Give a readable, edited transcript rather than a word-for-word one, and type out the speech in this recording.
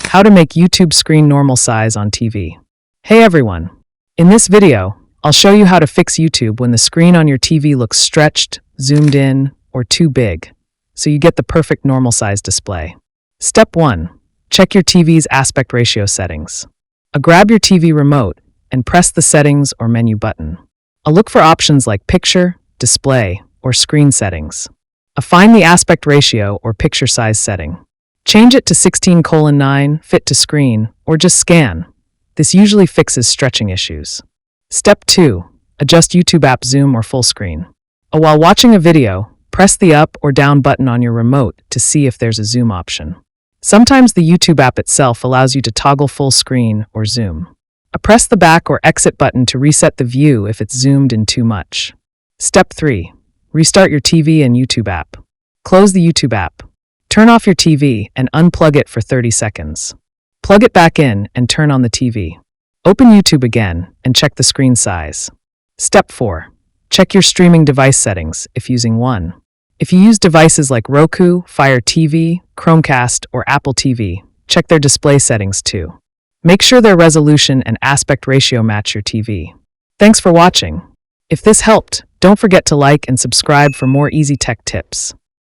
How to make YouTube screen normal size on TV. Hey everyone! In this video, I'll show you how to fix YouTube when the screen on your TV looks stretched, zoomed in, or too big, so you get the perfect normal size display. Step 1. Check your TV's aspect ratio settings. Grab your TV remote and press the settings or menu button. Look for options like picture, display, or screen settings. Find the aspect ratio or picture size setting. Change it to 16:9 fit to screen, or just scan. This usually fixes stretching issues. Step 2. Adjust YouTube app zoom or full screen. While watching a video, press the up or down button on your remote to see if there's a zoom option. Sometimes the YouTube app itself allows you to toggle full screen or zoom. Press the back or exit button to reset the view if it's zoomed in too much. Step 3. Restart your TV and YouTube app. Close the YouTube app. Turn off your TV and unplug it for 30 seconds. Plug it back in and turn on the TV. Open YouTube again and check the screen size. Step 4. Check your streaming device settings if using one. If you use devices like Roku, Fire TV, Chromecast, or Apple TV, check their display settings too. Make sure their resolution and aspect ratio match your TV. Thanks for watching. If this helped, don't forget to like and subscribe for more easy tech tips.